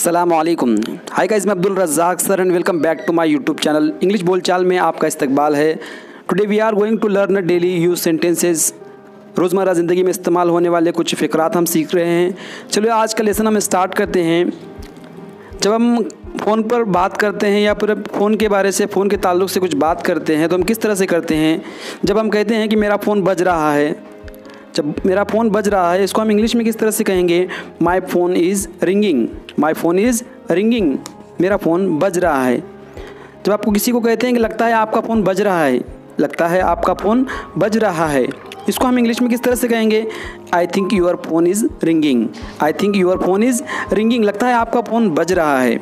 अस्सलामुअलैकुम। Hi guys, मैं Abdul Razzaq sir and welcome back to my YouTube channel English बोलचाल में आपका इस्तकबाल है। Today we are going to learn daily use sentences. रोज़मर्रा ज़िंदगी में इस्तेमाल होने वाले कुछ फ़िक्रात हम सीख रहे हैं। चलिए आज का लेसन हम स्टार्ट करते हैं। जब हम फ़ोन पर बात करते हैं या फिर फ़ोन के बारे से, फ़ोन के ताल्लुक़ से कुछ बात करते हैं तो हम किस तरह से करते हैं। जब हम कहते हैं कि मेरा फ़ोन बज रहा है, जब मेरा फ़ोन बज रहा है, इसको हम इंग्लिश में किस तरह से कहेंगे? My phone is ringing. My phone is ringing, मेरा फ़ोन बज रहा है। जब आपको किसी को कहते हैं कि लगता है आपका फ़ोन बज रहा है, लगता है आपका फ़ोन बज रहा है, इसको हम इंग्लिश में किस तरह से कहेंगे? I think your phone is ringing. I think your phone is ringing, लगता है आपका फ़ोन बज रहा है।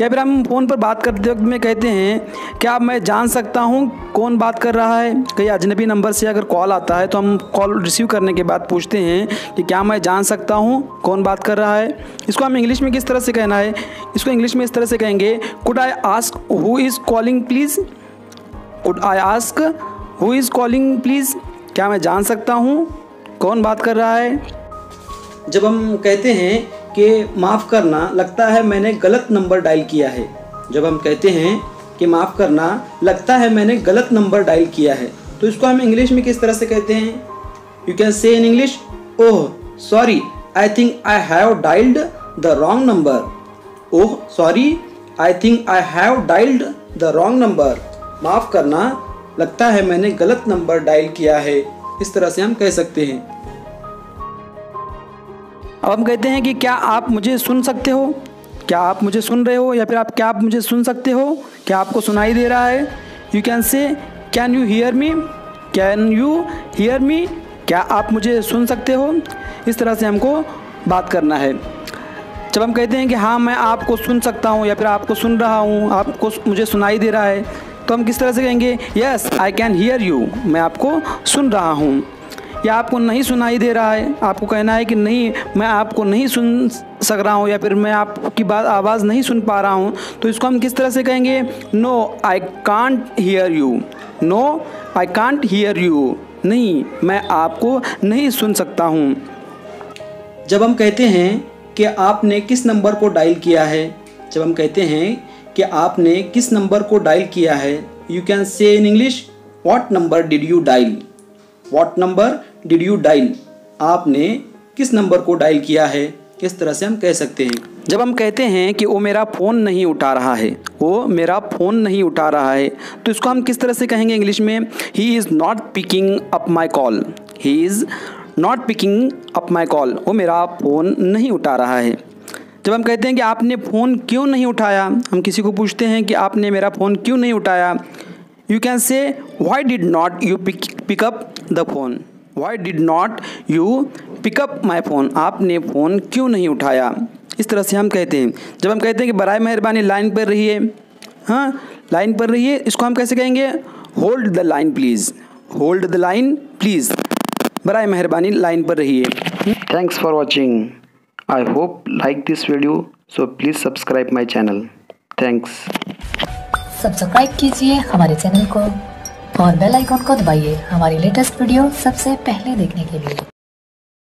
या फिर हम फ़ोन पर बात करते वक्त में कहते हैं क्या मैं जान सकता हूँ कौन बात कर रहा है? कहीं अजनबी नंबर से अगर कॉल आता है तो हम कॉल रिसीव करने के बाद पूछते हैं कि क्या मैं जान सकता हूँ कौन बात कर रहा है। इसको हम इंग्लिश में किस तरह से कहना है? इसको इंग्लिश में इस तरह से कहेंगे, could I ask who is calling please. Could I ask who is calling please, क्या मैं जान सकता हूँ कौन बात कर रहा है। जब हम कहते हैं कि माफ़ करना, लगता है मैंने गलत नंबर डायल किया है। जब हम कहते हैं कि माफ़ करना, लगता है मैंने गलत नंबर डायल किया है, तो इसको हम इंग्लिश में किस तरह से कहते हैं? यू कैन से in English, oh sorry I think I have dialled the wrong number. Oh sorry I think I have dialled the wrong number. माफ़ करना, लगता है मैंने गलत नंबर डायल किया है, इस तरह से हम कह सकते हैं। अब हम कहते हैं कि क्या आप मुझे सुन सकते हो? क्या आप मुझे सुन रहे हो? या फिर क्या आप मुझे सुन सकते हो? क्या आपको सुनाई दे रहा है? यू कैन से can you hear me. Can you hear me, क्या आप मुझे सुन सकते हो? इस तरह से हमको बात करना है। जब हम कहते हैं कि हाँ मैं आपको सुन सकता हूँ या फिर आपको सुन रहा हूँ, आपको मुझे सुनाई दे रहा है, तो हम किस तरह से कहेंगे? Yes I can hear you, मैं आपको सुन रहा हूँ। या आपको नहीं सुनाई दे रहा है, आपको कहना है कि नहीं मैं आपको नहीं सुन सक रहा हूँ या फिर मैं आपकी बात आवाज़ नहीं सुन पा रहा हूँ, तो इसको हम किस तरह से कहेंगे? No I can't hear you. No I can't hear you, नहीं मैं आपको नहीं सुन सकता हूँ। जब हम कहते हैं कि आपने किस नंबर को डायल किया है, जब हम कहते हैं कि आपने किस नंबर को डायल किया है, यू कैन से in English what number did you dial. What number did you dial, आपने किस नंबर को डायल किया है, इस तरह से हम कह सकते हैं। जब हम कहते हैं कि वो मेरा फ़ोन नहीं उठा रहा है, वो मेरा फ़ोन नहीं उठा रहा है, तो इसको हम किस तरह से कहेंगे इंग्लिश में? He is not picking up my call. He is not picking up my call, वो मेरा फ़ोन नहीं उठा रहा है। जब हम कहते हैं कि आपने फ़ोन क्यों नहीं उठाया, हम किसी को पूछते हैं कि आपने मेरा फ़ोन क्यों नहीं उठाया, you can say why did not you pick up the phone. Why did not you pick up my phone, आपने फ़ोन क्यों नहीं उठाया, इस तरह से हम कहते हैं। जब हम कहते हैं कि बराए मेहरबानी लाइन पर रहिए, हाँ लाइन पर रहिए, इसको हम कैसे कहेंगे? Hold the line please. Hold the line please, बराए मेहरबानी लाइन पर रहिए। Thanks for watching. I hope like this video, so please subscribe my channel. Thanks. Subscribe कीजिए हमारे चैनल को और बेल आइकॉन को दबाइए हमारी लेटेस्ट वीडियो सबसे पहले देखने के लिए।